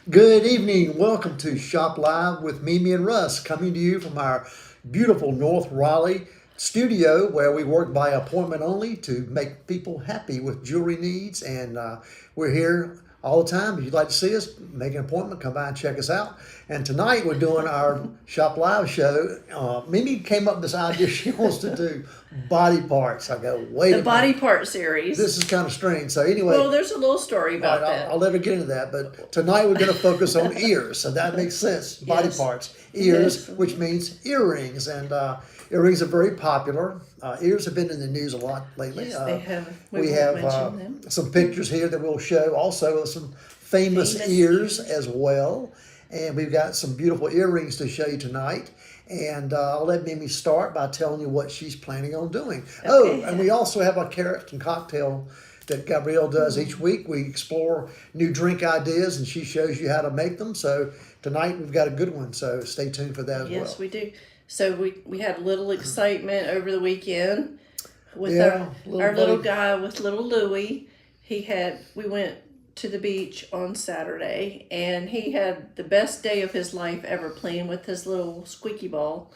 Good evening. Welcome to Shop Live with Mimi and Russ, coming to you from our beautiful North Raleigh studio where we work by appointment only to make people happy with jewelry needs. And we're here all the time. If you'd like to see us, make an appointment, come by and check us out. And tonight we're doing our Shop Live show. Mimi came up with this idea she wants to do body parts. I go, wait a The minute. body part series. This is kind of strange. So anyway, Well, there's a little story all about right, that. I'll let her get into that, but tonight we're going to focus on ears, so that makes sense. Body Yes. parts, ears, Yes. which means earrings, and earrings are very popular. Ears have been in the news a lot lately. Yes, they have. We won't have mention them. some pictures here that we'll show, also of some famous Famous ears ears. as well, and we've got some beautiful earrings to show you tonight. And I'll let Mimi start by telling you what she's planning on doing. Oh, Okay. and we also have a carrot and cocktail that Gabrielle does each week. We explore new drink ideas and she shows you how to make them. So tonight we've got a good one. So stay tuned for that as Yes, well. we do. So we had a little excitement over the weekend with Yeah, our little buddy. guy with little Louie. We went to the beach on Saturday and he had the best day of his life ever playing with his little squeaky ball.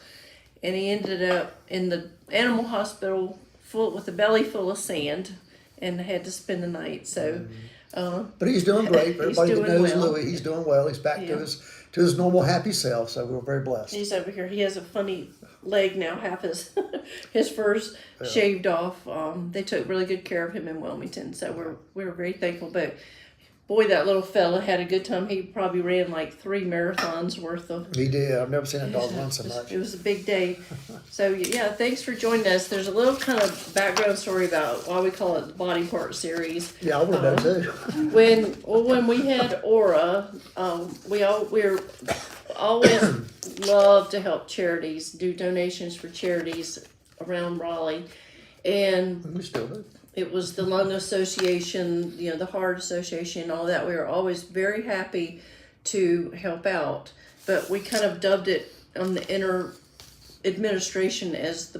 And he ended up in the animal hospital full with a belly full of sand and had to spend the night. So But he's doing great. For He's everybody that doing knows well. Louis, he's doing well. He's back Yeah. to his normal happy self. So we're very blessed. he's over here. He has a funny leg now, half his his fur's shaved off. They took really good care of him in Wilmington, so we're very thankful. But boy, that little fella had a good time. He probably ran like 3 marathons worth of. He did. I've never seen a dog run so much. It was a big day. So yeah, thanks for joining us. There's a little kind of background story about why we call it the body part series. Yeah, I would have known too. When we had Aura, we're always love to help charities, do donations for charities around Raleigh, and We still do. it was the Lung Association, the Heart Association, all that. We were always very happy to help out, but we kind of dubbed it on the inner administration as the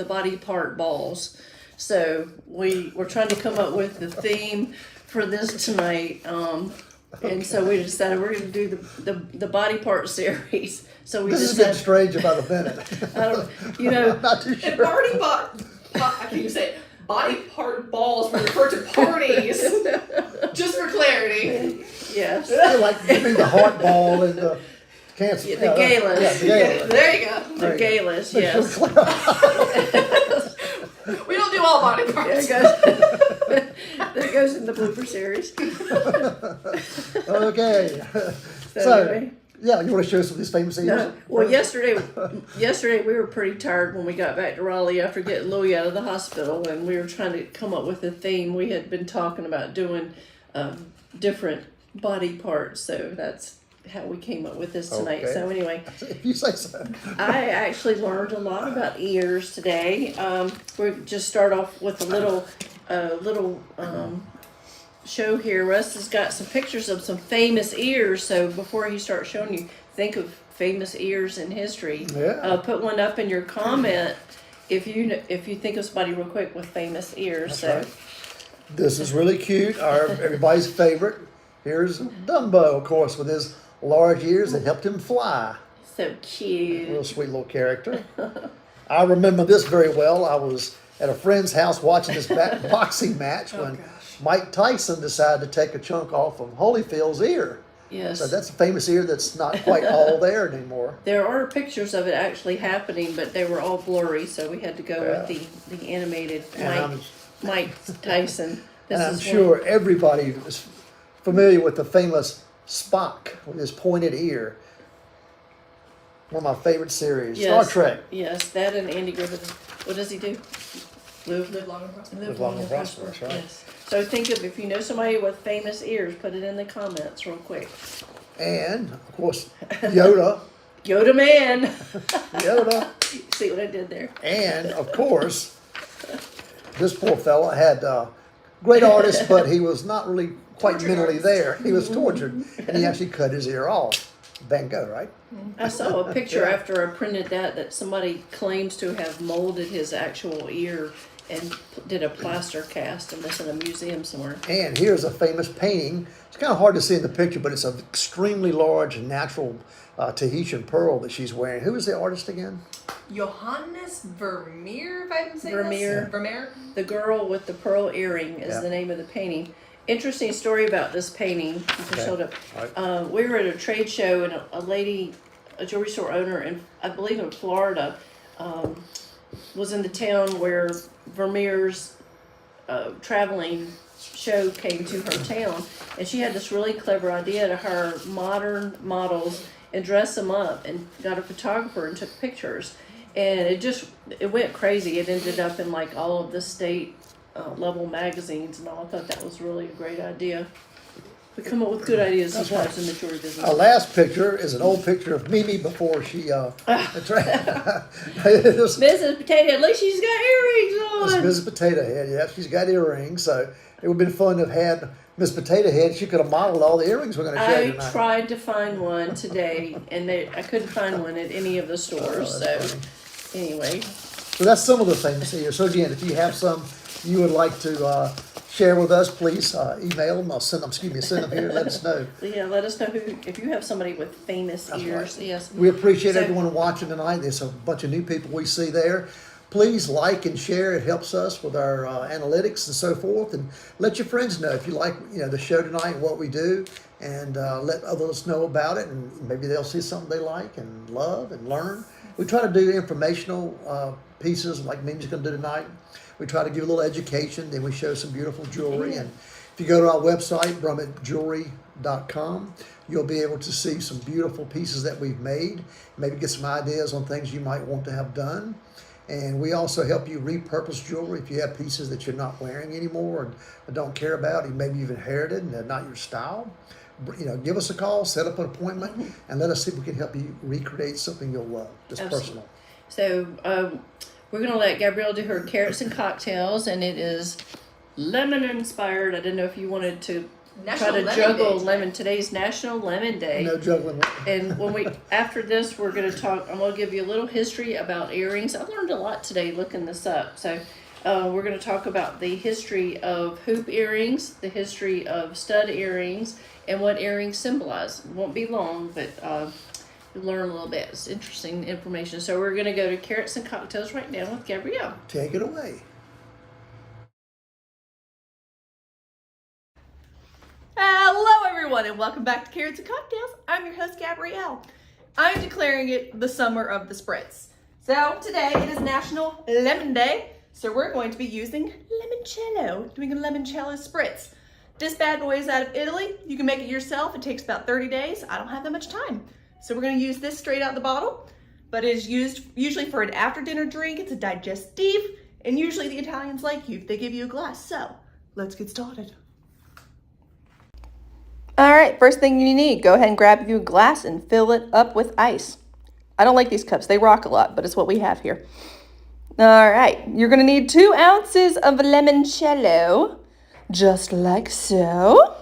body part balls. So we were trying to come up with the theme for this tonight, and so we decided we're going to do the body part series. So we This is decided, getting strange about a minute. I'm not too And sure. I can't even say it. Body part balls refer to parties. Just for clarity. yes. They're like you mean the heart ball and the cancer. Yeah, the galas. Yeah, the gala. There you go. The galas, yes. We don't do all body There parts. it goes. There it goes in the blooper series. Okay. So, So, anyway. yeah, you want to show some of these famous ears? No, well, yesterday we were pretty tired when we got back to Raleigh after getting Louie out of the hospital, and we were trying to come up with a theme. We had been talking about doing different body parts, so that's how we came up with this tonight. Okay. So anyway, If you say so. I actually learned a lot about ears today. We just start off with a little show here. Russ has got some pictures of some famous ears. So before he starts showing you, think of famous ears in history. Yeah. Put one up in your comment if you think of somebody real quick with famous ears. That's right. This is really cute. Everybody's favorite. Here's Dumbo, of course, with his large ears that helped him fly. So cute. Real sweet little character. I remember this very well. I was at a friend's house watching this boxing match when Mike Tyson decided to take a chunk off of Holyfield's ear. Yes. So that's a famous ear that's not quite all there anymore. There are pictures of it actually happening, but they were all blurry, so we had to go with the animated And Mike Tyson. And I'm sure everybody is familiar with the famous Spock with his pointed ear. One of my favorite series, Star Trek. Yes, that and Andy Griffith. What does he do? Live long and prosper. Live long and prosper, that's right. Yes. So think of, if you know somebody with famous ears, put it in the comments real quick. And, of course, Yoda. Yoda man. Yoda. See what I did there? And, of course, this poor fella had great artist, but he was not really quite Tortured mentally artist. there. He was tortured, and he actually cut his ear off. Van Gogh, right? I saw a picture after I printed that somebody claims to have molded his actual ear and did a plaster cast of this in a museum somewhere. And here's a famous painting. It's kind of hard to see in the picture, but it's an extremely large natural Tahitian pearl that she's wearing. Who is the artist again? Johannes Vermeer, if I'm saying Vermeer. this. Vermeer. The girl with the pearl earring is the name of the painting. Interesting story about this painting. You can hold up. Right. We were at a trade show, and a lady, a jewelry store owner, in I believe in Florida, was in the town where Vermeer's traveling show came to her town, and she had this really clever idea to hire modern models and dress them up, and got a photographer and took pictures, and it went crazy. It ended up in like all of the state level magazines and all. I thought that was really a great idea. We come up with good ideas sometimes in the jewelry business. Our last picture is an old picture of Mimi before she. That's right. Mrs. Potato, at least she's got earrings on. This Mrs. Potato Head, yeah, she's got earrings, so it would have been fun to have had Miss Potato Head. She could have modeled all the earrings we're going to show you I tonight. tried to find one today, and I couldn't find one at any of the stores. So, anyway, So that's some of the things here. So again, if you have some you would like to share with us, please email them. Send them here. Let us know. yeah, let us know if you have somebody with famous ears. Right. Yes, We appreciate So- everyone watching tonight. There's a bunch of new people we see there. Please like and share. It helps us with our analytics and so forth. And let your friends know if you like the show tonight and what we do, and let others know about it. And maybe they'll see something they like and love and learn. We try to do informational pieces like Mimi's going to do tonight. We try to give a little education. Then we show some beautiful jewelry. And if you go to our website, brummettjewelry.com, you'll be able to see some beautiful pieces that we've made. Maybe get some ideas on things you might want to have done. And we also help you repurpose jewelry if you have pieces that you're not wearing anymore or don't care about, and maybe you've inherited and they're not your style. Give us a call, set up an appointment, and let us see if we can help you recreate something you'll love. Just Absolutely. personal. So we're gonna let Gabrielle do her carrots and cocktails, and it is lemon inspired. I didn't know if you wanted to National try to Lemon juggle Day. lemon. Today's National Lemon Day. No juggling. And when after this, we're going to talk, I'm going to give you a little history about earrings. I learned a lot today looking this up. So we're going to talk about the history of hoop earrings, the history of stud earrings, and what earrings symbolize. It won't be long, but you'll learn a little bit. It's interesting information. So we're going to go to carrots and cocktails right now with Gabrielle. Take it away. Hello, everyone, and welcome back to Carrots and Cocktails. I'm your host, Gabrielle. I'm declaring it the summer of the spritz. So today it is National Lemon Day, so we're going to be using limoncello, doing a limoncello spritz. This bad boy is out of Italy. You can make it yourself. It takes about 30 days. I don't have that much time. So we're going to use this straight out the bottle, but it is used usually for an after dinner drink. It's a digestive, and usually the Italians like you if they give you a glass. So let's get started. All right, first thing you need, go ahead and grab you a glass and fill it up with ice. I don't like these cups. They rock a lot, but it's what we have here. All right, you're going to need 2 ounces of limoncello, just like so.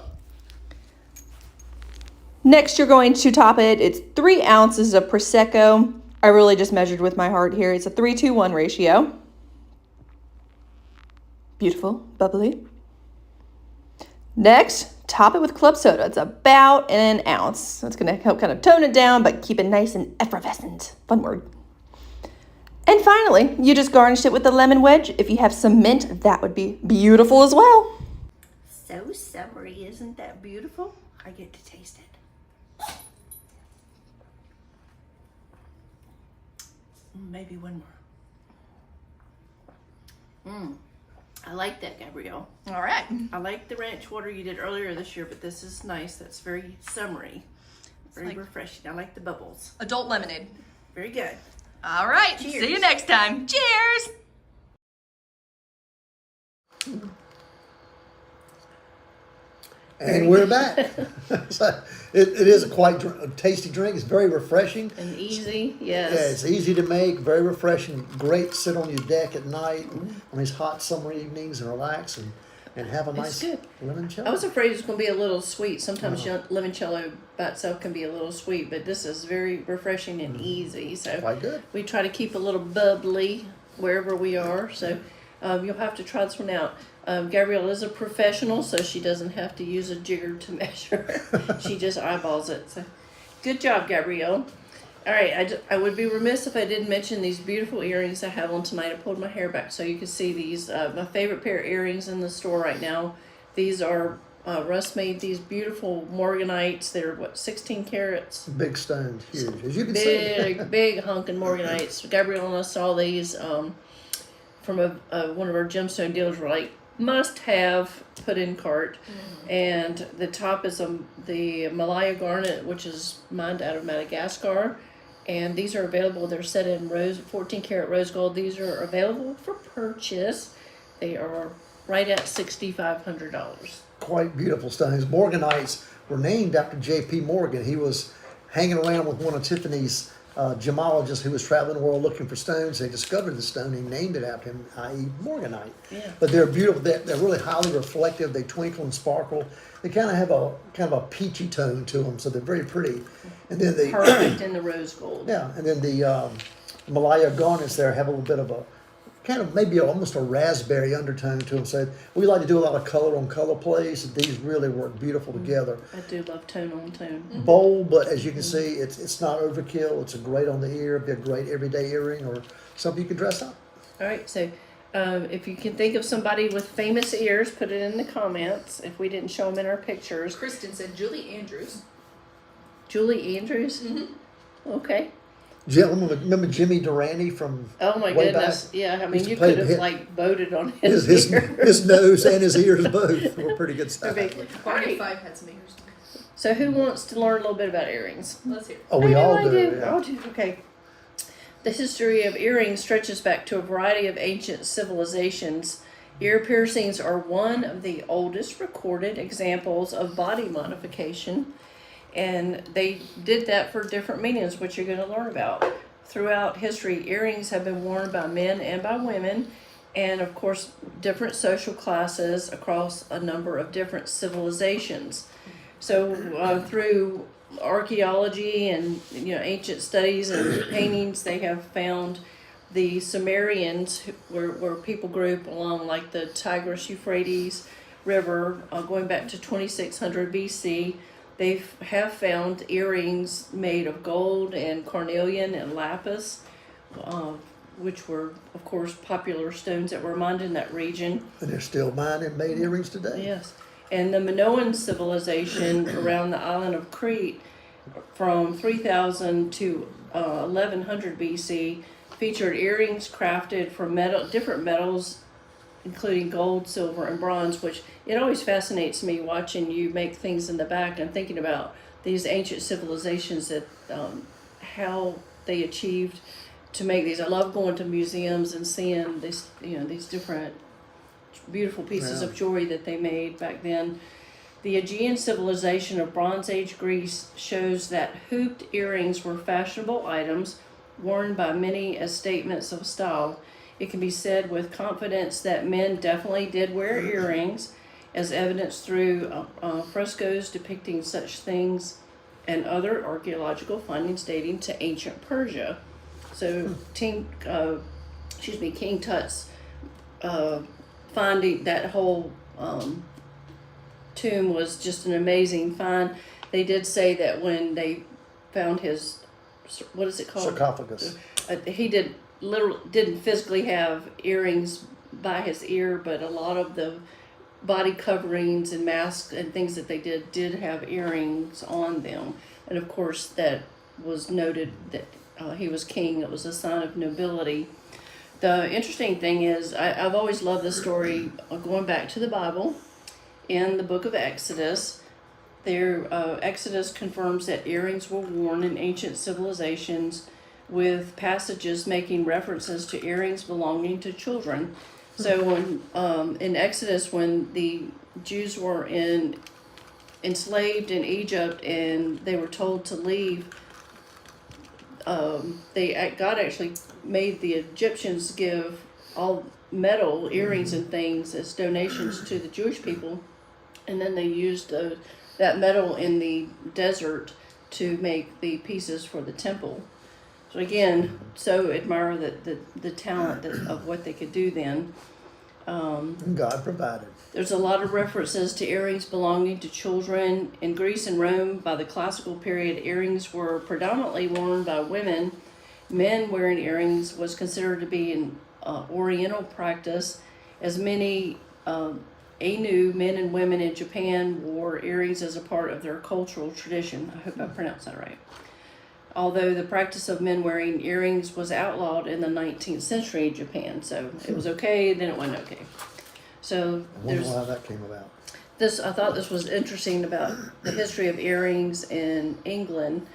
Next, you're going to top it. It's 3 ounces of Prosecco. I really just measured with my heart here. It's a 3-to-1 ratio. Beautiful, bubbly. Next, top it with club soda. It's about 1 ounce. That's going to help kind of tone it down, but keep it nice and effervescent. Fun word. And finally, you just garnish it with a lemon wedge. If you have some mint, that would be beautiful as well. So summery, isn't that beautiful? I get to taste it. Maybe one more. I like that, Gabrielle. All right. I like the ranch water you did earlier this year, but this is nice. That's very summery, very like- refreshing. I like the bubbles. Adult lemonade. Very good. All right. Cheers. See you next time. Cheers. And we're back. So it is a quite tasty drink. It's very refreshing. And easy, Yeah, yes. it's easy to make, very refreshing. Great to sit on your deck at night on these hot summer evenings and relax and have a nice good. limoncello. I was afraid it was going to be a little sweet. Sometimes limoncello by itself can be a little sweet, but this is very refreshing and easy. So Quite good. we try to keep a little bubbly wherever we are. So You'll have to try this one out. Gabrielle is a professional, so she doesn't have to use a jigger to measure. She just eyeballs it. So, good job, Gabrielle. All right, I would be remiss if I didn't mention these beautiful earrings I have on tonight. I pulled my hair back so you can see these. My favorite pair of earrings in the store right now. These are Russ made these beautiful morganites. They're 16 carats. Big stones, huge. As you can see. Big hunkin' morganites. Gabrielle and I saw these from one of our gemstone dealers. We're like, must have, put in cart. And the top is the Malaya garnet, which is mined out of Madagascar. And these are available. They're set in 14 karat rose gold. These are available for purchase. They are right at $6,500. Quite beautiful stones. Morganites were named after J.P. Morgan. He was hanging around with one of Tiffany's gemologists who was traveling the world looking for stones. They discovered the stone. He named it after him, i.e. Morganite. Yeah. But they're beautiful. They're really highly reflective. They twinkle and sparkle. They kind of have a peachy tone to them, so they're very pretty. And then the Perfect in the rose gold. yeah, and then the Malaya garnets there have a little bit of a kind of maybe almost a raspberry undertone to them. So we like to do a lot of color on color plays. These really work beautiful together. I do love tone on tone. Bold, but as you can see, it's not overkill. It's a great on the ear. It'd be a great everyday earring or something you can dress up. All right, so if you can think of somebody with famous ears, put it in the comments. If we didn't show them in our pictures. Kristen said Julie Andrews. Julie Andrews? Okay. Remember Jimmy Durante from Oh my way goodness. back? Yeah, I mean, Used to you play could have hit- like voted on his, His ears. nose and his ears both were pretty good stuff. Big. Barney Right. Five had some ears. So who wants to learn a little bit about earrings? Let's hear it. Oh, we all I do. Yeah. All do. Okay. The history of earrings stretches back to a variety of ancient civilizations. Ear piercings are one of the oldest recorded examples of body modification, and they did that for different meanings, which you're going to learn about. Throughout history, earrings have been worn by men and by women, and of course, different social classes across a number of different civilizations. So through archaeology and ancient studies and paintings, they have found the Sumerians were people group along like the Tigris Euphrates River going back to 2600 BC. They have found earrings made of gold and carnelian and lapis, which were of course popular stones that were mined in that region. And they're still mined and made earrings today. Yes. And the Minoan civilization around the island of Crete from 3000 to 1100 BC featured earrings crafted from different metals, including gold, silver, and bronze, which it always fascinates me watching you make things in the back and thinking about these ancient civilizations that how they achieved to make these. I love going to museums and seeing these different beautiful pieces of jewelry that they made back then. The Aegean civilization of Bronze Age Greece shows that hooped earrings were fashionable items worn by many as statements of style. It can be said with confidence that men definitely did wear earrings, as evidenced through frescoes depicting such things and other archaeological findings dating to ancient Persia. So King Tut's finding that whole tomb was just an amazing find. They did say that when they found his, what is it called? Sarcophagus. He didn't physically have earrings by his ear, but a lot of the body coverings and masks and things that they did have earrings on them. And of course that was noted that he was king. It was a sign of nobility. The interesting thing is, I've always loved this story going back to the Bible. In the book of Exodus, Exodus confirms that earrings were worn in ancient civilizations, with passages making references to earrings belonging to children. So when, in Exodus, when the Jews were enslaved in Egypt and they were told to leave, God actually made the Egyptians give all metal earrings and things as donations to the Jewish people, and then they used that metal in the desert to make the pieces for the temple. So again, so admire the talent of what they could do then. God provided. There's a lot of references to earrings belonging to children. In Greece and Rome, by the classical period, earrings were predominantly worn by women. Men wearing earrings was considered to be an Oriental practice, as many Ainu men and women in Japan wore earrings as a part of their cultural tradition. I hope I pronounced that right. Although the practice of men wearing earrings was outlawed in the 19th century in Japan, so it was okay, then it wasn't okay. So I wonder there's why that came about. this. I thought this was interesting about the history of earrings in England.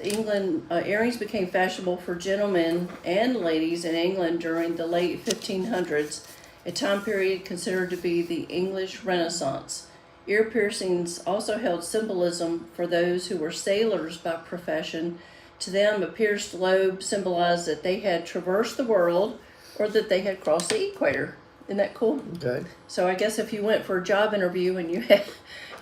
Earrings became fashionable for gentlemen and ladies in England during the late 1500s, a time period considered to be the English Renaissance. Ear piercings also held symbolism for those who were sailors by profession. To them, a pierced lobe symbolized that they had traversed the world or that they had crossed the equator. Isn't that cool? Okay. So I guess if you went for a job interview and you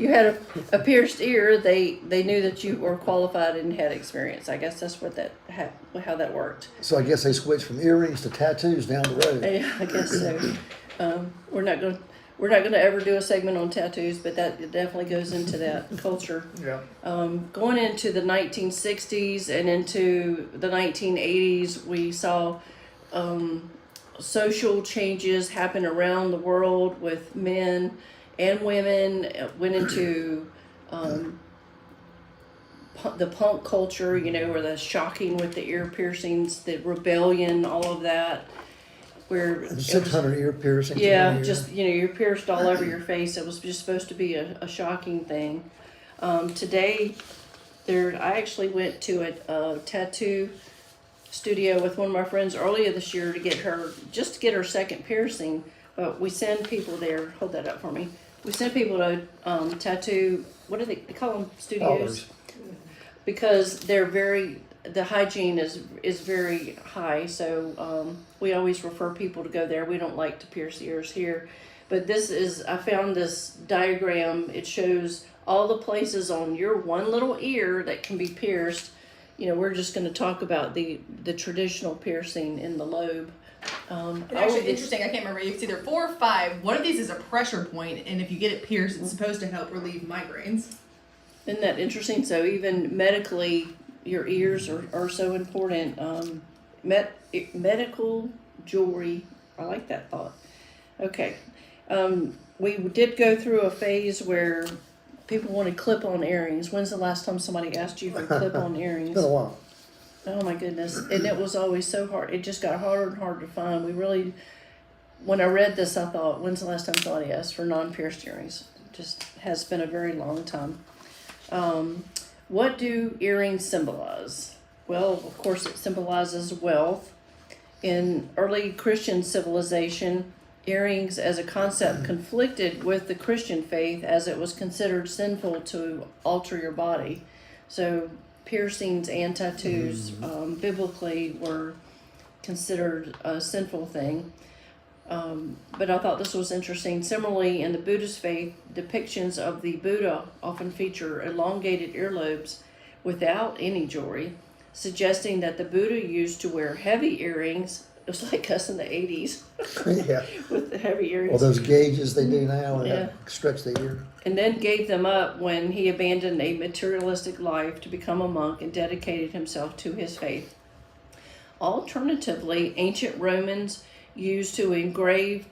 had a pierced ear, they knew that you were qualified and had experience. I guess that's what how that worked. So I guess they switched from earrings to tattoos down the road. Yeah, I guess so. We're not going to ever do a segment on tattoos, but that definitely goes into that culture. Yeah. Going into the 1960s and into the 1980s, we saw social changes happen around the world with men and women. Went into the punk culture, where the shocking with the ear piercings, the rebellion, all of that. Where 600 ear piercings. in one yeah, ear. just you're pierced all over your face. It was just supposed to be a shocking thing. Today, I actually went to a tattoo studio with one of my friends earlier this year to get her second piercing. But we send people there. Hold that up for me. We send people to tattoo. What do they call them? Studios. Parlors. Because the hygiene is very high, so we always refer people to go there. We don't like to pierce ears here, but I found this diagram. It shows all the places on your one little ear that can be pierced. We're just going to talk about the traditional piercing in the lobe. It's actually interesting. I can't remember. It's either 4 or 5. One of these is a pressure point, and if you get it pierced, it's supposed to help relieve migraines. Isn't that interesting? So even medically, your ears are so important. Medical jewelry. I like that thought. Okay. We did go through a phase where people wanted clip-on earrings. When's the last time somebody asked you for clip-on earrings? It's been a while. Oh my goodness. And it was always so hard. It just got harder and harder to find. When I read this, I thought, when's the last time somebody asked for non-pierced earrings? It just has been a very long time. What do earrings symbolize? Well, of course, it symbolizes wealth. In early Christian civilization, earrings as a concept conflicted with the Christian faith, as it was considered sinful to alter your body. So piercings and tattoos biblically were considered a sinful thing. But I thought this was interesting. Similarly, in the Buddhist faith, depictions of the Buddha often feature elongated earlobes without any jewelry, suggesting that the Buddha used to wear heavy earrings. It was like us in the 80s Yeah. with the heavy earrings. Well, those gauges they do now and Yeah. stretch the ear. And then gave them up when he abandoned a materialistic life to become a monk and dedicated himself to his faith. Alternatively, ancient Romans used engraved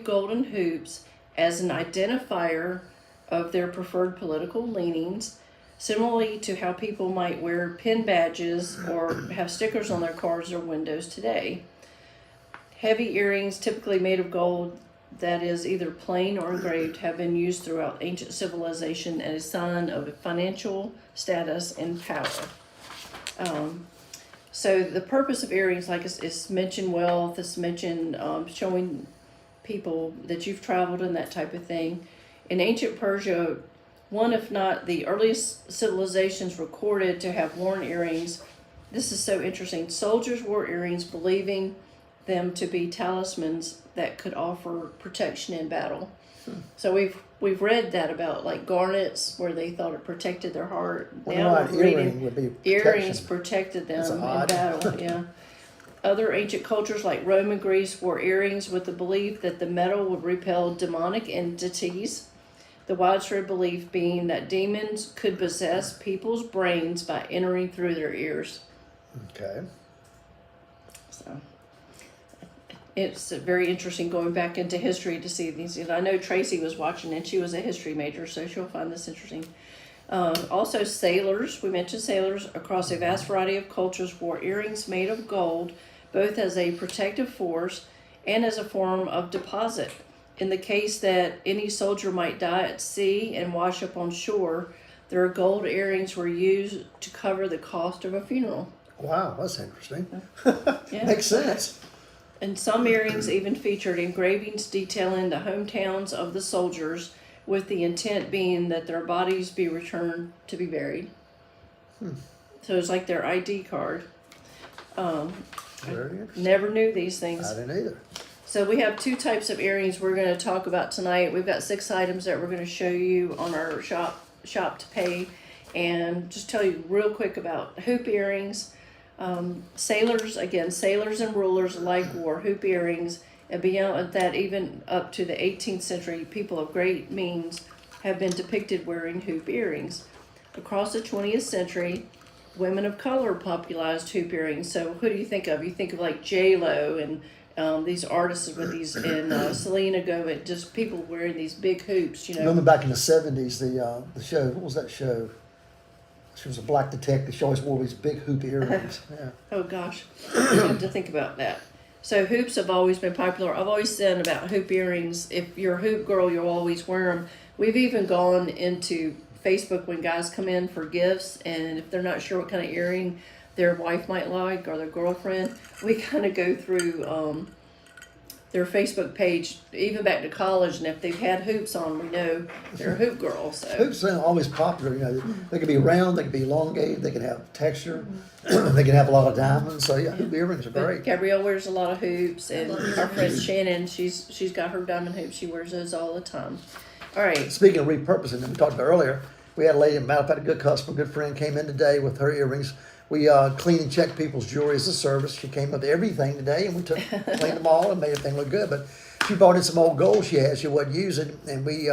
golden hoops as an identifier of their preferred political leanings, similarly to how people might wear pin badges or have stickers on their cars or windows today. Heavy earrings, typically made of gold that is either plain or engraved, have been used throughout ancient civilization as a sign of financial status and power. So the purpose of earrings, like it's mentioned wealth, it's mentioned showing people that you've traveled and that type of thing. In ancient Persia, one if not the earliest civilizations recorded to have worn earrings. This is so interesting. Soldiers wore earrings believing them to be talismans that could offer protection in battle. So we've read that about like garnets where they thought it protected their heart. Well, an earring would be protection. Earrings protected them That's in odd. battle. Yeah. Other ancient cultures like Rome and Greece wore earrings with the belief that the metal would repel demonic entities. The widespread belief being that demons could possess people's brains by entering through their ears. Okay. So it's very interesting going back into history to see these. And I know Tracy was watching, and she was a history major, so she'll find this interesting. Also, sailors. We mentioned sailors across a vast variety of cultures wore earrings made of gold, both as a protective force and as a form of deposit. In the case that any soldier might die at sea and wash up on shore, their gold earrings were used to cover the cost of a funeral. Wow, that's interesting. Yeah. Makes sense. And some earrings even featured engravings detailing the hometowns of the soldiers, with the intent being that their bodies be returned to be buried. So it's like their ID card. Very interesting. Never knew these things. I didn't either. So we have 2 types of earrings we're going to talk about tonight. We've got 6 items that we're going to show you on our shop to pay, and just tell you real quick about hoop earrings. Sailors and rulers alike wore hoop earrings, and beyond that, even up to the 18th century, people of great means have been depicted wearing hoop earrings. Across the 20th century, women of color popularized hoop earrings. So who do you think of? You think of like J-Lo and these artists with these, and Selena Gomez, just people wearing these big hoops, you know. Remember back in the 70s, the show, what was that show? She was a black detective. She always wore these big hoop earrings. Yeah. Oh gosh, I have to think about that. So hoops have always been popular. I've always said about hoop earrings, if you're a hoop girl, you'll always wear them. We've even gone into Facebook when guys come in for gifts, and if they're not sure what kind of earring their wife might like or their girlfriend, we kind of go through their Facebook page, even back to college, and if they've had hoops on, we know they're a hoop girl. So Hoops are always popular. You know, they can be round, they can be elongated, they can have texture, they can have a lot of diamonds. So yeah, hoop earrings are great. Gabrielle wears a lot of hoops, and our friend Shannon, she's got her diamond hoops. She wears those all the time. All right. Speaking of repurposing, that we talked about earlier, we had a lady, matter of fact, a good customer, a good friend, came in today with her earrings. We clean and check people's jewelry as a service. She came with everything today, and we cleaned them all and made everything look good. But she brought in some old gold she had she wasn't using, and we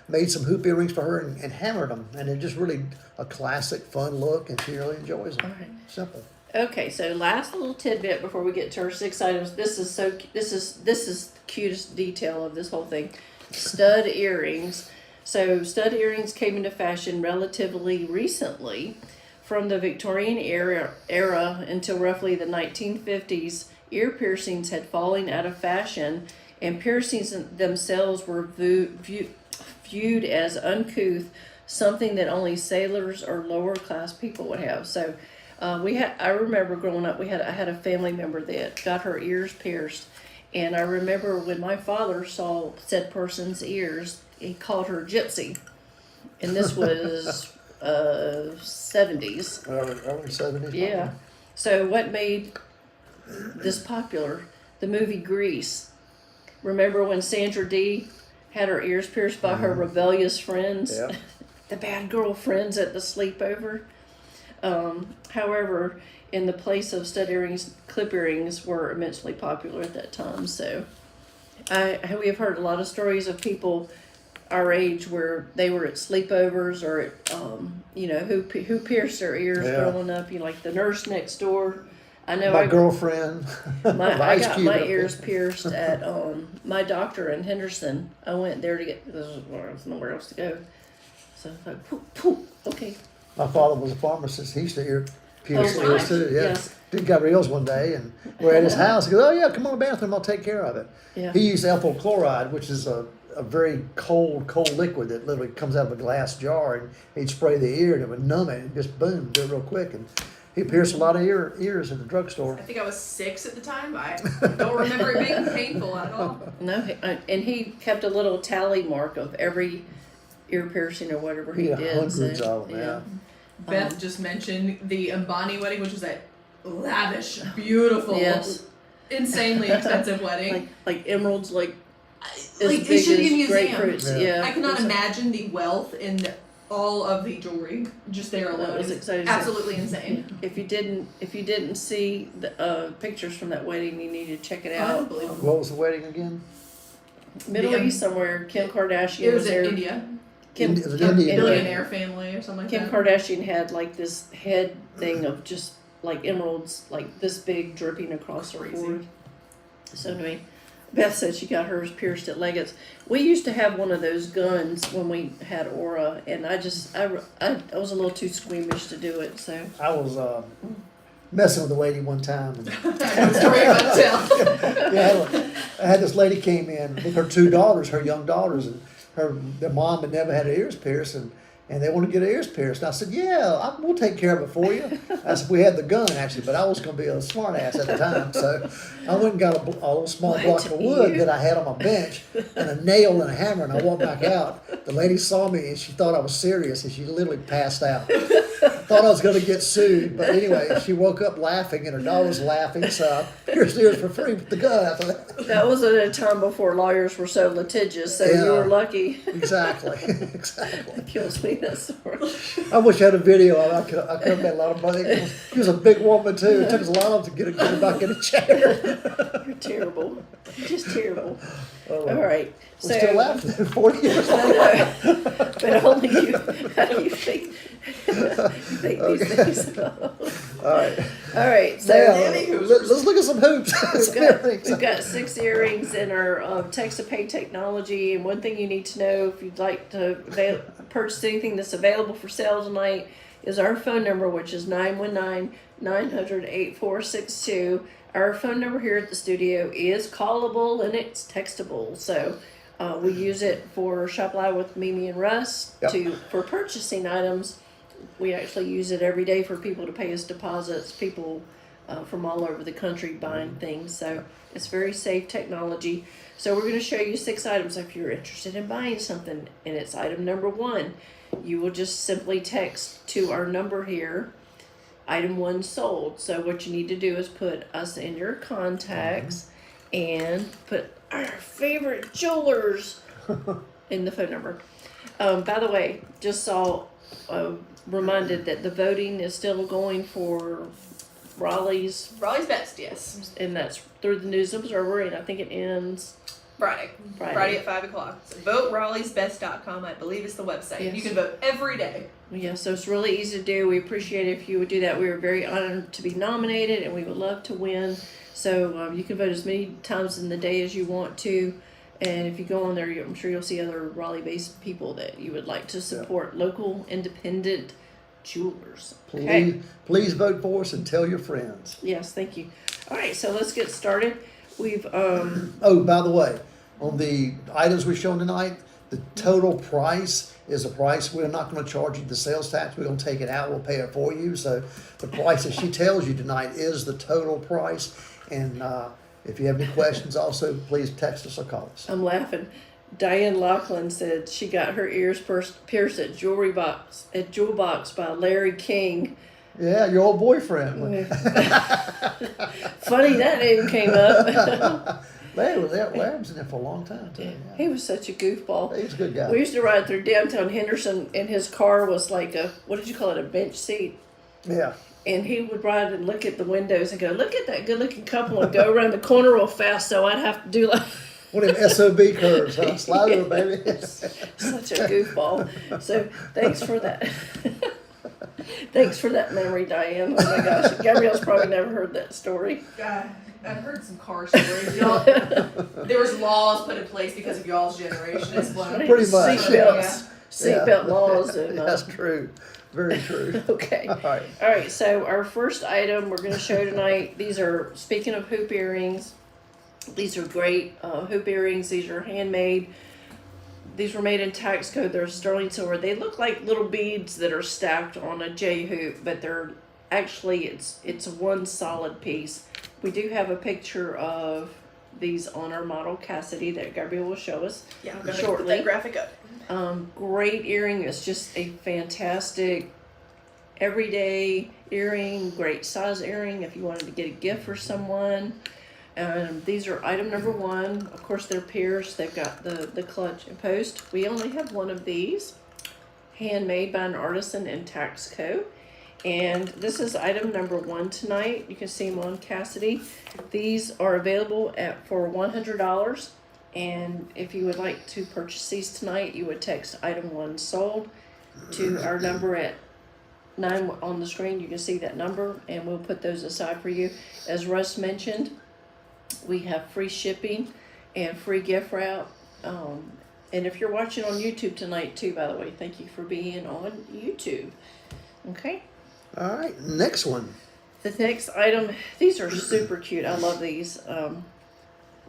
made some hoop earrings for her and hammered them. And they're just really a classic, fun look, and she really enjoys them. All right. Simple. Okay, so last little tidbit before we get to our 6 items. This is the cutest detail of this whole thing. Stud earrings. So stud earrings came into fashion relatively recently. From the Victorian era until roughly the 1950s, ear piercings had fallen out of fashion, and piercings themselves were viewed as uncouth, something that only sailors or lower class people would have. So I remember growing up, I had a family member that got her ears pierced, and I remember when my father saw said person's ears, he called her Gypsy, and this was 70s. Early 70s. Yeah. So what made this popular? The movie Grease. Remember when Sandra Dee had her ears pierced by her rebellious friends? Yep. The bad girl friends at the sleepover? However, in the place of stud earrings, clip earrings were immensely popular at that time. So we have heard a lot of stories of people our age where they were at sleepovers or at, who pierced their ears growing up. Like the nurse next door. I know My girlfriend. I got my ears pierced at my doctor in Henderson. I went there to get, there was nowhere else to go. So I was like, poof, okay. My father was a pharmacist. He used to pierce Oh, ears nice. too. Yeah. Yes. Did Gabrielle's one day, and we're at his house. He goes, "Oh yeah, come on to the bathroom. I'll take care of it." Yeah. He used ethyl chloride, which is a very cold liquid that literally comes out of a glass jar, and he'd spray the ear and it would numb it and just boom, do it real quick. And he pierced a lot of ears at the drugstore. I think I was 6 at the time. I don't remember it being painful at all. No, and he kept a little tally mark of every ear piercing or whatever he Yeah, did. hundreds so, of them, yeah. Beth just mentioned the Ambani wedding, which was that lavish, beautiful, Yes. insanely expensive wedding. Like emeralds, like as Like, big it should be a as museum. grapefruits. Yeah. Yeah. I cannot imagine the wealth in all of the jewelry just there alone. That was It exciting. absolutely insane. If you didn't see the pictures from that wedding, you need to check it out. Unbelievable. What was the wedding again? Middle The, East somewhere. Kim Kardashian It was there. in India. Kim, Is it Indian? Billionaire family or something like Kim that. Kardashian had like this head thing of just like emeralds, like this big, dripping across her Crazy. forehead. So anyway, Beth said she got hers pierced at Leggett's. We used to have one of those guns when we had Aura, and I was a little too squeamish to do it. So I was messing with a lady one time. And, I know the story about to tell. yeah, I had this lady came in with her two daughters, her young daughters, and their mom had never had her ears pierced, and they wanted to get her ears pierced. And I said, yeah, we'll take care of it for you. I said, we had the gun, actually, but I was going to be a smart ass at the time. So I went and got a little small What? block of wood You? that I had on my bench and a nail and a hammer, and I walked back out. The lady saw me, and she thought I was serious, and she literally passed out. Thought I was going to get sued, but anyway, she woke up laughing, and her daughter's laughing, so I pierced ears for free with the gun after that. that was at a time before lawyers were so litigious. So you Yeah. were lucky. Exactly, exactly. It kills me, that story. I wish I had a video of it. I could have made a lot of money. She was a big woman too. It took us a lot of them to get her back in a chair. You're terrible. You're just terrible. Oh, All right. we're still laughing 40 years I later. know, but only you. How do you think these things? All right. All right. So Now, let's look at some hoops. Some earrings. we've got 6 earrings in our text-to-pay technology. And one thing you need to know if you'd like to purchase anything that's available for sale tonight is our phone number, which is 919-900-8462. Our phone number here at the studio is callable and it's textable. So we use it for Shop Live with Mimi and Russ Yep. for purchasing items. We actually use it every day for people to pay us deposits, people from all over the country buying things. So it's very safe technology. So we're going to show you 6 items if you're interested in buying something. And it's item number 1. You will just simply text to our number here, item 1 sold. So what you need to do is put us in your contacts and put our favorite jewelers in the phone number. By the way, just saw reminded that the voting is still going for Raleigh's, Raleigh's Best, yes. and that's through the News Observer, and I think it ends Friday Friday. at 5 o'clock. So voteraleightsbest.com, I believe, is the website. Yes. You can vote every day. Yeah, so it's really easy to do. We appreciate it if you would do that. We are very honored to be nominated, and we would love to win. So you can vote as many times in the day as you want to. And if you go on there, I'm sure you'll see other Raleigh-based people that you would like to support, local independent jewelers. Please vote for us and tell your friends. Yes, thank you. All right, so let's get started. We've Oh, by the way, on the items we're showing tonight, the total price is a price. We're not going to charge you the sales tax. We're going to take it out. We'll pay it for you. So the price that she tells you tonight is the total price. And if you have any questions, also please text us or call us. I'm laughing. Diane Lachlan said she got her ears pierced at Jewel Box by Larry King. Yeah, your old boyfriend. Funny that name came up. Larry was in there for a long time too. Yeah. He was such a goofball. He was a good guy. We used to ride through downtown Henderson, and his car was like a, what did you call it, a bench seat? Yeah. And he would ride and look at the windows and go, look at that good-looking couple, and go around the corner real fast, so I'd have to do like... One of them SOB curves, huh? Slide over, baby. Such a goofball. So thanks for that. Thanks for that memory, Diane. Oh my gosh, Gabrielle's probably never heard that story. I've heard some car stories. Y'all, there was laws put in place because of y'all's generation as well. Pretty much. Seatbelt laws. And, That's true. Very true. Okay. All right. So our first item we're going to show tonight. These are, speaking of hoop earrings, these are great hoop earrings. These are handmade. These were made in tax code. They're sterling silver. They look like little beads that are stacked on a J hoop, but they're actually it's one solid piece. We do have a picture of these on our model Cassidy that Gabrielle will show us. Yeah, I'm gonna shortly. put that graphic up. Great earring. It's just a fantastic everyday earring. Great size earring if you wanted to get a gift for someone. These are item number 1. Of course, they're pierced. They've got the clutch and post. We only have one of these. handmade by an artisan in Taxco. And this is item number 1 tonight. You can see them on Cassidy. These are available for $100. And if you would like to purchase these tonight, you would text item 1 sold to our number at 9 on the screen. You can see that number, and we'll put those aside for you. As Russ mentioned, we have free shipping and free gift wrap. And if you're watching on YouTube tonight too, by the way, thank you for being on YouTube. Okay. All right, next one. The next item, these are super cute. I love these.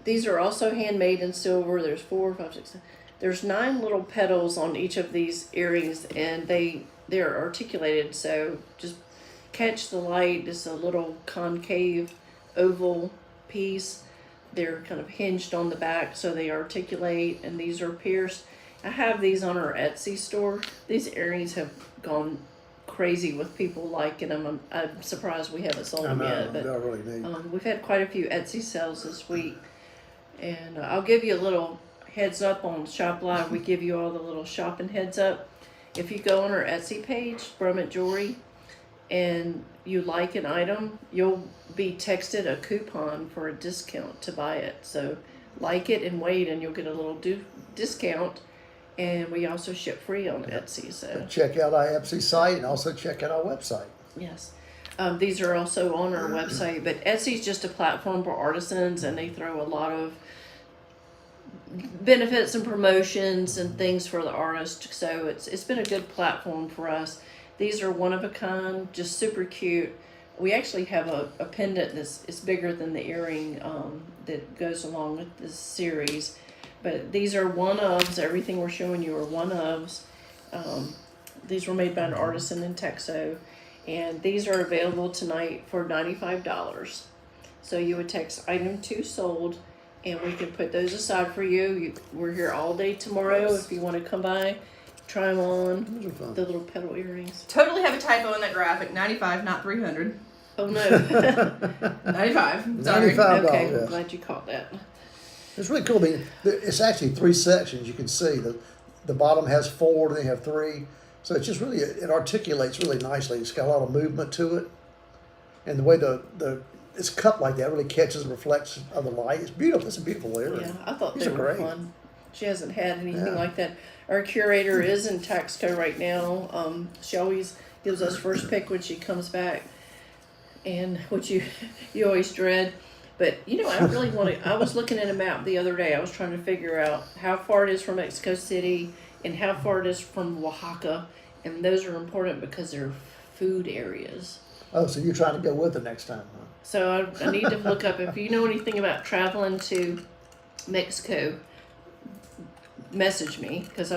These are also handmade in silver. There's 4, 5, 6. There's 9 little petals on each of these earrings, and they're articulated. So just catch the light. It's a little concave oval piece. They're kind of hinged on the back, so they articulate, and these are pierced. I have these on our Etsy store. These earrings have gone crazy with people liking them. I'm surprised we haven't sold them yet, but they're really neat. we've had quite a few Etsy sales this week. And I'll give you a little heads up on Shop Live. We give you all the little shopping heads up. If you go on our Etsy page, Brummett Jewelry, and you like an item, you'll be texted a coupon for a discount to buy it. So like it and wait, and you'll get a little discount. And we also ship free on Etsy. So Check out our Etsy site and also check out our website. yes. These are also on our website, but Etsy's just a platform for artisans, and they throw a lot of benefits and promotions and things for the artist. So it's been a good platform for us. These are one of a kind, just super cute. We actually have a pendant it's bigger than the earring that goes along with this series. But these are one-ofs. Everything we're showing you are one-ofs. These were made by an artisan in Texo. And these are available tonight for $95. So you would text item 2 sold, and we can put those aside for you. We're here all day tomorrow if you want to come by, try them on. Those are fun. The little petal earrings. Totally have a typo in that graphic. 95, not 300. Oh no. 95. Sorry. $95. Okay, I'm yes. glad you caught that. It's really cool. I mean, it's actually 3 sections. You can see the bottom has 4, then you have 3. So it's just really, it articulates really nicely. It's got a lot of movement to it, and the way it's cut like that really catches the reflection of the light. It's beautiful. It's a beautiful earring. Yeah, I thought These they are were great. fun. She hasn't had anything Yeah. like that. Our curator is in Taxco right now. She always gives us first pick when she comes back, and which you always dread. But I really want to. I was looking at a map the other day. I was trying to figure out how far it is from Mexico City and how far it is from Oaxaca, and those are important because they're food areas. Oh, so you're trying to go with it next time, huh? So I need to look up if you know anything about traveling to Mexico. Message me because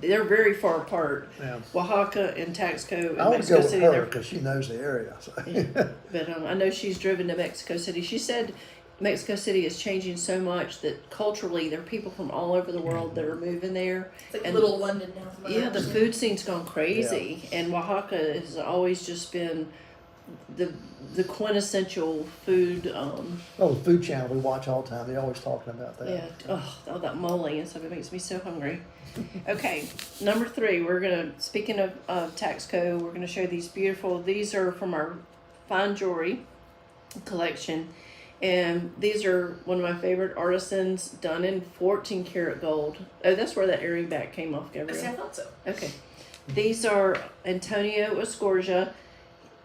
they're very far apart. Yeah. Oaxaca and Taxco and I would Mexico go with City. her because she knows the area. So. But I know she's driven to Mexico City. She said Mexico City is changing so much that culturally there are people from all over the world that are moving there. It's like And- little London now. from what I Yeah, the understand. food scene's gone crazy, and Oaxaca has always just been the quintessential food. Oh, the Food Channel we watch all the time. They're always talking about that. Yeah, all that mole and stuff. It makes me so hungry. Okay, number 3. Speaking of Taxco, we're gonna show these beautiful. These are from our fine jewelry collection, and these are one of my favorite artisans, done in 14 karat gold. Oh, that's where that earring back came off, Gabrielle. See, I thought so. Okay. These are Antonio Escorja.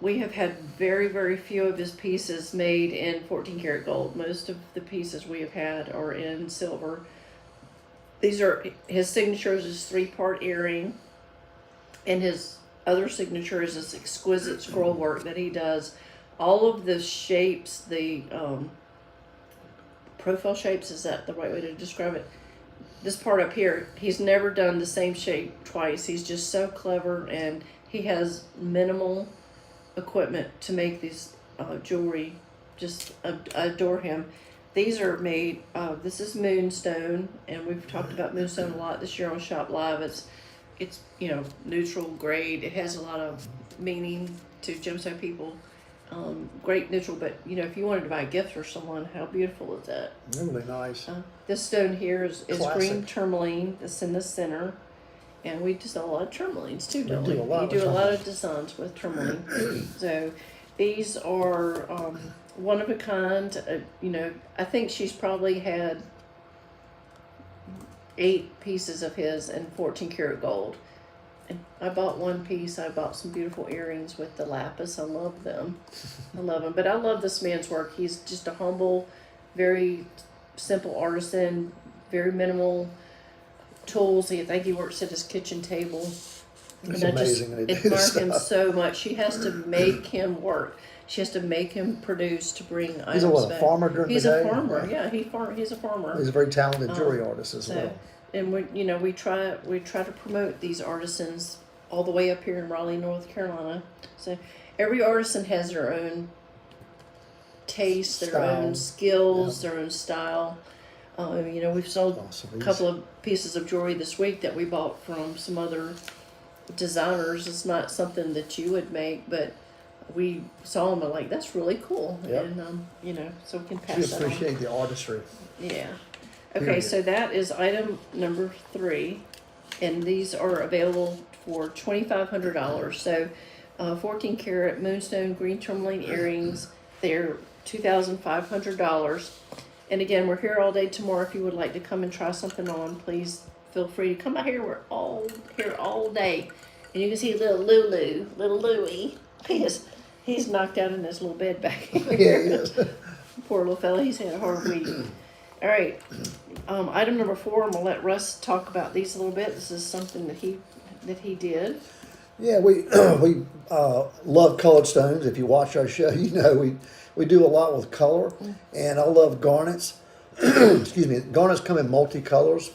We have had very, very few of his pieces made in 14 karat gold. Most of the pieces we have had are in silver. These are his signature is his 3-part earring, and his other signature is this exquisite scroll work that he does. All of the shapes, the profile shapes, is that the right way to describe it? This part up here, he's never done the same shape twice. He's just so clever, and he has minimal equipment to make these jewelry. Just adore him. These are made, this is moonstone, and we've talked about moonstone a lot this year on Shop Live. It's neutral grade. It has a lot of meaning to gemstone people. Great neutral, but if you wanted to buy a gift for someone, how beautiful is that? They're really nice. This stone here is green Classic. tourmaline that's in the center, And we do a lot of tourmalines too, don't we? do a lot You with do a lot tourmaline. of designs with tourmaline. So these are one of a kind. You know, I think she's probably had 8 pieces of his and 14 karat gold. And I bought one piece. I bought some beautiful earrings with the lapis. I love them. I love them. But I love this man's work. He's just a humble, very simple artisan, very minimal tools. I think he works at his kitchen table. It's And I just amazing. They do admire this him stuff. so much. She has to make him work. She has to make him produce to bring items He's a what, a back. farmer during He's the a day? farmer. Yeah, he's a farmer. He's a very talented jewelry artist as So, well. and we try to promote these artisans all the way up here in Raleigh, North Carolina. So every artisan has their own taste, their Style. own skills, their own style. You know, we've sold Awesome. a couple of pieces of jewelry this week that we bought from some other designers. It's not something that you would make, but we saw them and like, that's really cool. Yep. And you know, so we can We pass that on. appreciate the artistry. Yeah. Okay, Period. so that is item number 3, and these are available for $2,500. So, 14 karat moonstone green tourmaline earrings. They're $2,500. And again, we're here all day tomorrow. If you would like to come and try something on, please feel free to come out here. We're all here all day, and you can see little Louie. He's knocked out in his little bed back here. Yeah, he is. Poor little fella, he's had a hard week. All right, item number 4. I'm gonna let Russ talk about these a little bit. This is something that he did. Yeah, we love colored stones. If you watch our show, you know we do a lot with color, and I love garnets. Excuse me, garnets come in multicolors,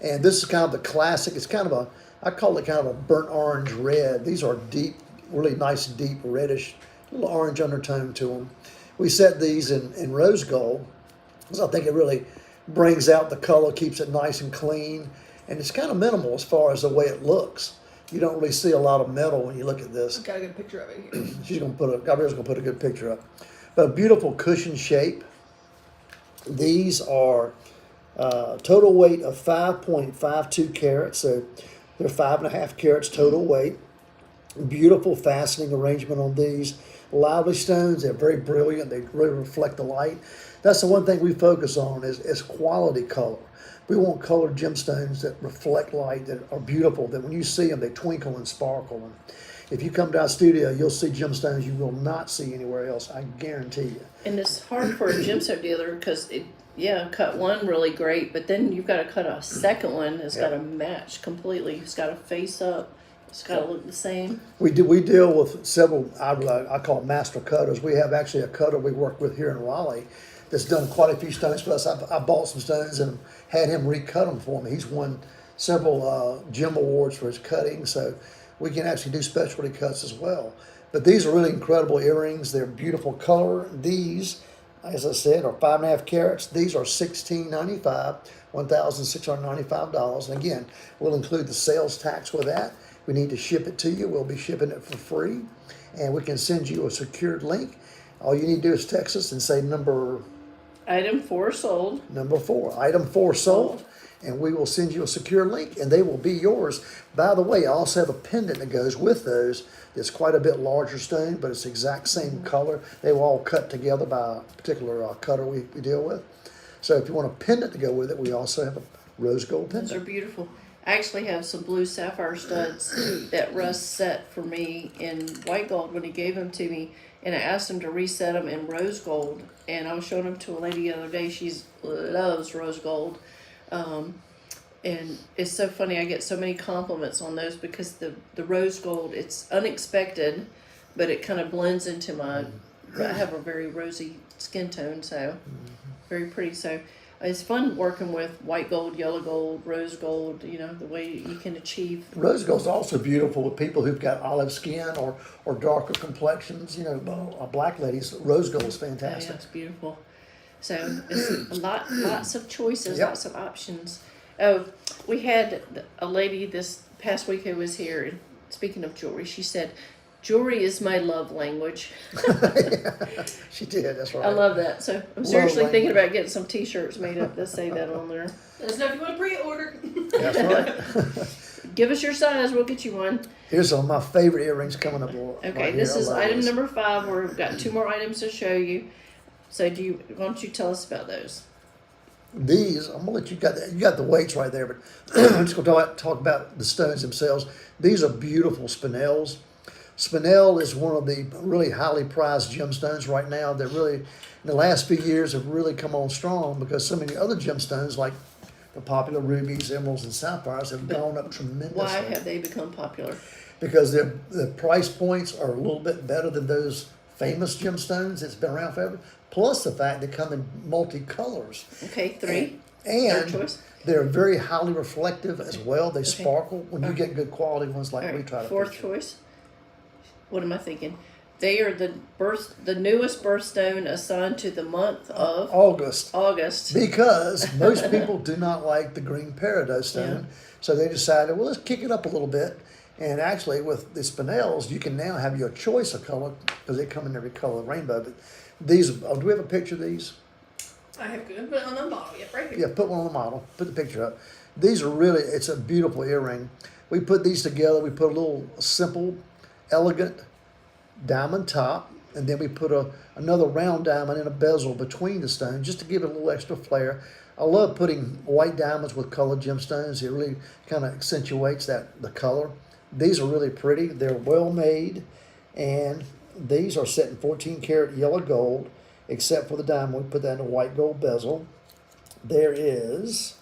and this is kind of the classic. It's kind of I call it kind of a burnt orange red. These are deep, really nice, deep reddish, little orange undertone to them. We set these in rose gold because I think it really brings out the color, keeps it nice and clean, and it's kind of minimal as far as the way it looks. You don't really see a lot of metal when you look at this. Got a good picture of it here. Gabrielle's gonna put a good picture up. But a beautiful cushion shape. These are total weight of 5.52 carats, so they're 5.5 carats total weight. Beautiful fastening arrangement on these. Lively stones, they're very brilliant. They really reflect the light. That's the one thing we focus on is quality color. We want colored gemstones that reflect light, that are beautiful, that when you see them, they twinkle and sparkle. And if you come to our studio, you'll see gemstones you will not see anywhere else, I guarantee you. And it's hard for a gemstone dealer because cut one really great, but then you've got to cut a second one that's got to match completely. It's got to face up. It's got to look the same. We deal with several, I call them master cutters. We have actually a cutter we work with here in Raleigh that's done quite a few stones for us. I bought some stones and had him recut them for me. He's won several gem awards for his cutting, so we can actually do specialty cuts as well. But these are really incredible earrings. They're beautiful color. These, as I said, are 5.5 carats. These are $1,695, $1,695. And again, we'll include the sales tax with that. We need to ship it to you. We'll be shipping it for free, and we can send you a secured link. All you need to do is text us and say Item 4 sold. number 4, item 4 sold, and we will send you a secure link, and they will be yours. By the way, I also have a pendant that goes with those. It's quite a bit larger stone, but it's the exact same color. They were all cut together by a particular cutter we deal with. So if you want a pendant to go with it, we also have a rose gold Those are pendant. beautiful. I actually have some blue sapphire studs that Russ set for me in white gold when he gave them to me, and I asked him to reset them in rose gold. And I was showing them to a lady the other day. She loves rose gold, and it's so funny. I get so many compliments on those because the rose gold, it's unexpected, but it kind of blends into my. I have a very rosy skin tone, so very pretty. So it's fun working with white gold, yellow gold, rose gold, you know, the way you can achieve. Rose gold's also beautiful with people who've got olive skin or darker complexions. You know, black ladies, rose gold is Yeah, fantastic. it's beautiful. So it's lots of choices, Yep. lots of options. Oh, we had a lady this past week who was here, and speaking of jewelry, she said, "Jewelry is my love language." She did, that's right. I love that. So I'm Love seriously thinking language. about getting some T-shirts made up that say that on there. Let us know if you want to pre-order. That's right. give us your size. We'll get you one. Here's some of my favorite earrings coming up. Okay, right this here. I is love item these. number 5. We've got 2 more items to show you. So why don't you tell us about those? These, I'm gonna let you got the weights right there, but I'm just gonna talk about the stones themselves. These are beautiful spinels. Spinel is one of the really highly prized gemstones right now that really, in the last few years, have really come on strong because so many other gemstones like the popular rubies, emeralds, and sapphires have gone up tremendously. Why have they become popular? Because the price points are a little bit better than those famous gemstones that's been around forever. Plus the fact they come in multicolors. Okay, 3. And Third choice. they're very highly reflective as well. They sparkle when you Okay. get good quality ones like All we right, try to 4th picture. choice. What am I thinking? They are the newest birthstone assigned to the month of August. August. Because most people do not like the green peridot stone. So they decided, well, let's kick it up a little bit. And actually, with the spinels, you can now have your choice of color because they come in every color of the rainbow. But these, do we have a picture of these? I have good, but on the bottle, yep, right here. Yeah, put one on the model. Put the picture up. These are really, it's a beautiful earring. We put these together. We put a little simple, elegant diamond top. And then we put another round diamond in a bezel between the stones just to give it a little extra flair. I love putting white diamonds with colored gemstones. It really kind of accentuates the color. These are really pretty. They're well made. And these are set in 14 karat yellow gold, except for the diamond. We put that in a white gold bezel. There is,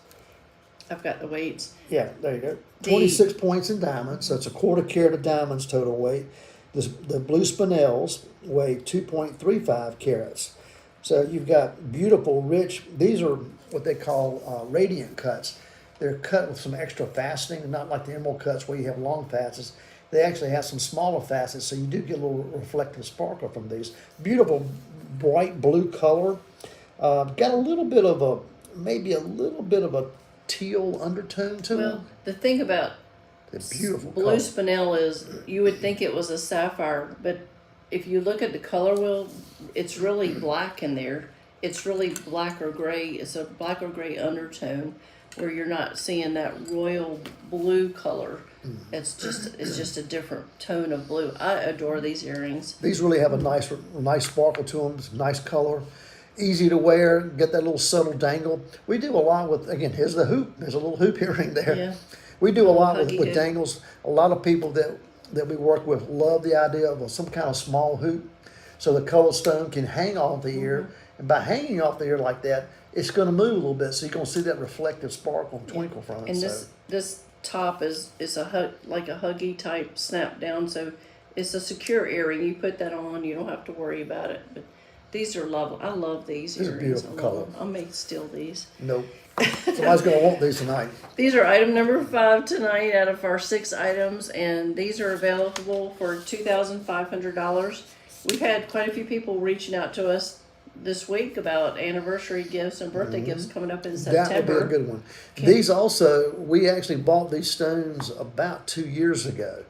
I've got the weights. yeah, there you go. 26 points in diamonds. So it's a quarter carat of diamonds total weight. The blue spinels weigh 2.35 carats. So you've got beautiful, rich, these are what they call radiant cuts. They're cut with some extra faceting, not like the emerald cuts where you have long facets. They actually have some smaller facets, so you do get a little reflective sparkle from these. Beautiful, bright blue color. Got a little bit of maybe a little bit of a teal undertone to Well, them. the thing about They're beautiful blue color. spinel is you would think it was a sapphire, but if you look at the color wheel, it's really black in there. It's really black or gray. It's a black or gray undertone where you're not seeing that royal blue color. It's just a different tone of blue. I adore these earrings. These really have a nice sparkle to them. It's nice color, easy to wear. Get that little subtle dangle. We do a lot with, again, here's the hoop. There's a little hoop earring there. Yeah. We do a lot Huggy with hoop. dangles. A lot of people that we work with love the idea of some kind of small hoop, so the colored stone can hang off the ear. And by hanging off the ear like that, it's going to move a little bit, so you're going to see that reflective sparkle and twinkle from it. And so. this top is like a huggy type snap down, so it's a secure earring. You put that on, you don't have to worry about it. But these are lovely. I love these These are earrings. beautiful I love color. them. I may steal these. Nope. Somebody's going to want these tonight. These are item number 5 tonight out of our 6 items, and these are available for $2,500. We've had quite a few people reaching out to us this week about anniversary gifts and birthday gifts coming up in September. That would be a good one. These also, we actually bought these stones about 2 years ago.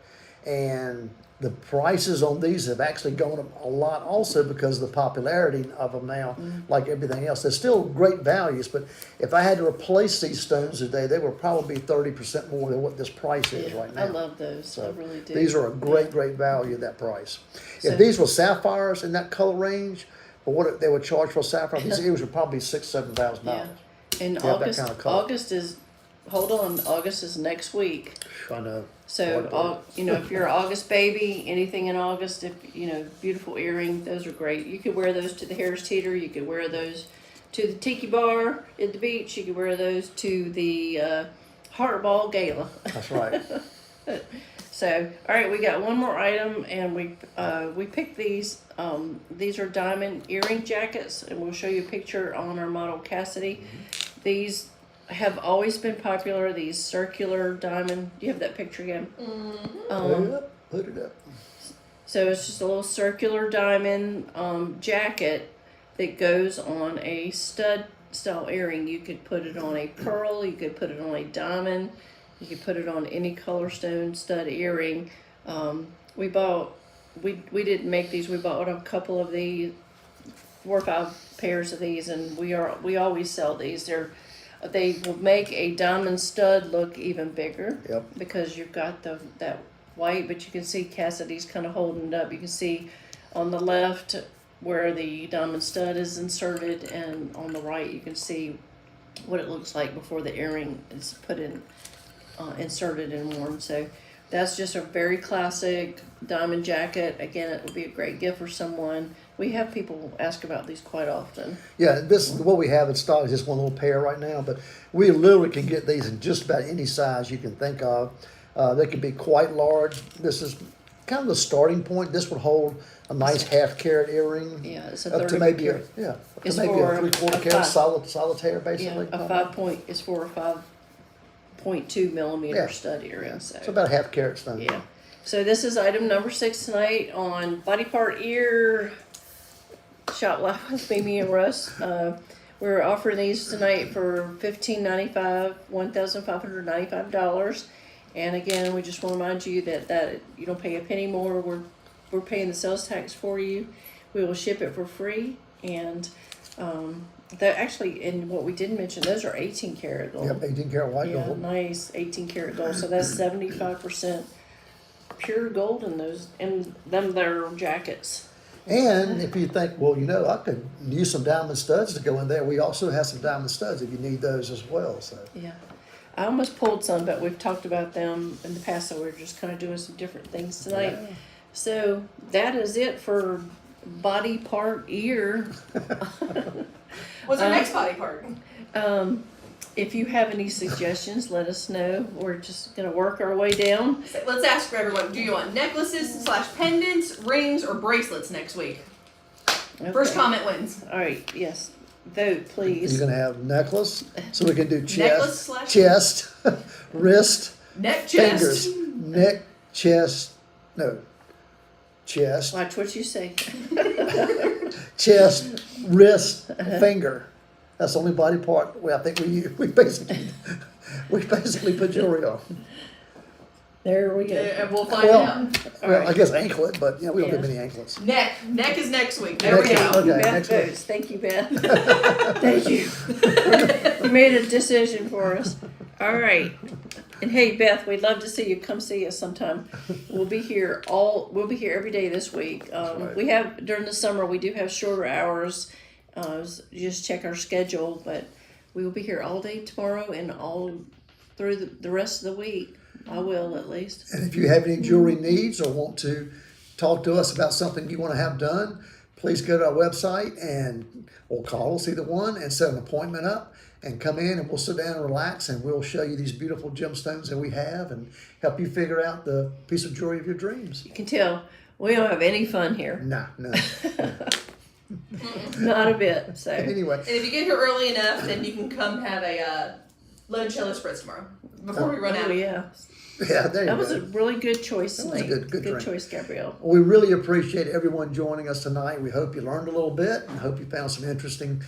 And the prices on these have actually gone up a lot also because of the popularity of them now, like everything else. They're still great values, but if I had to replace these stones today, they would probably be 30% more than what this price is right now. I love those. I really do. These are a great value at that price. So- If these were sapphires in that color range, or what they would charge for a sapphire, these earrings would probably be $6,000-7,000. Yeah. And To have that August, kind of color. August is next week. I know. So, if you're an August baby, anything in August, beautiful earring, those are great. You could wear those to the Harris Teeter. You could wear those to the Tiki Bar at the beach. You could wear those to the Heart Ball Gala. That's right. So, all right, we got one more item, and we picked these. These are diamond earring jackets, and we'll show you a picture on our model Cassidy. These have always been popular. These circular diamond. Do you have that picture again? Put it up. So it's just a little circular diamond jacket that goes on a stud style earring. You could put it on a pearl. You could put it on a diamond. You could put it on any color stone stud earring. We didn't make these. We bought a couple of these, 4 or 5 pairs of these, and we always sell these. They're They will make a diamond stud look even bigger. Yep. Because you've got that white, but you can see Cassidy's kind of holding it up. You can see on the left where the diamond stud is inserted, and on the right you can see what it looks like before the earring is put in, inserted and worn. So that's just a very classic diamond jacket. Again, it would be a great gift for someone. We have people ask about these quite often. Yeah, this what we have in stock is just one little pair right now, but we literally can get these in just about any size you can think of. They can be quite large. This is kind of the starting point. This would hold a nice half-carat earring. Yeah, it's a up third to of a maybe carat. up It's to maybe for a 3/4 a carat five. solitaire, Yeah, basically. a 5 is for a 5.2 millimeter Yeah. stud earring. So It's about a half-carat stone. yeah. So this is item number 6 tonight on Body Part Ear Shop Live with Mimi and Russ. We're offering these tonight for $1,595, $1,595. And again, we just want to remind you that you don't pay a penny more. We're paying the sales tax for you. We will ship it for free. And that actually, and what we didn't mention, those are 18 karat gold. Yep, 18 karat white Yeah, gold. nice 18 karat gold. So that's 75% pure gold in those, in them their jackets. And if you think, well, I could use some diamond studs to go in there, we also have some diamond studs if you need those as well. So Yeah. I almost pulled some, but we've talked about them in the past, so we're just kind of doing some different things tonight. Yeah. So that is it for Body Part Ear. What's our next body part? If you have any suggestions, let us know. We're just going to work our way down. So let's ask for everyone. Do you want necklaces / pendants, rings, or bracelets next week? First Okay. comment wins. All right, yes. Vote, please. you're gonna have necklace, so we can do Necklace chest, / chest, wrist, Neck, chest. fingers, neck, chest, no, chest, Watch what you say. chest, wrist, finger. That's the only body part I think we basically put jewelry on. There we go. And we'll find Well, out. well, I guess anklet, but we don't Yeah. do many anklets. Neck. Neck is next week. There Neck we is- go. okay. Beth next one. votes. Thank you, Beth. Thank you. You made a decision for us. All right. And hey, Beth, we'd love to see you. Come see us sometime. We'll be here every day this week. Right. We have during the summer we do have shorter hours. Just check our schedule, but we will be here all day tomorrow and all through the rest of the week. I will at least. And if you have any jewelry needs or want to talk to us about something you want to have done, please go to our website or call us, either one, and set an appointment up and come in and we'll sit down and relax and we'll show you these beautiful gemstones that we have and help you figure out the piece of jewelry of your dreams. You can tell we don't have any fun here. No. Not a bit. So Anyway, And if you get here early enough, then you can come have a limoncello spritz tomorrow before we run oh out. yeah. yeah, there you That go. was a really good choice That was a tonight. good drink. choice, Gabrielle. We really appreciate everyone joining us tonight. We hope you learned a little bit and hope you found some interesting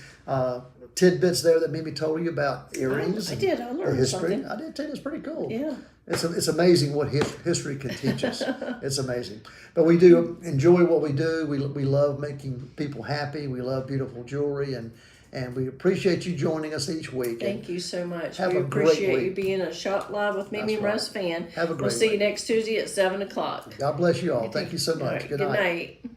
tidbits there that Mimi told you about earrings. I and did. I the learned history. something. I did too. It's pretty cool. Yeah. It's amazing what history can teach us. It's amazing. But we do enjoy what we do. We love making people happy. We love beautiful jewelry and we appreciate you joining us each week. Thank you so much. Have we a great appreciate you week. being a Shop Live with Mimi That's Russ right. fan. Have a We'll great see you week. next Tuesday at 7 o'clock. God bless you all. Thank you so All much. right, Good good night. night.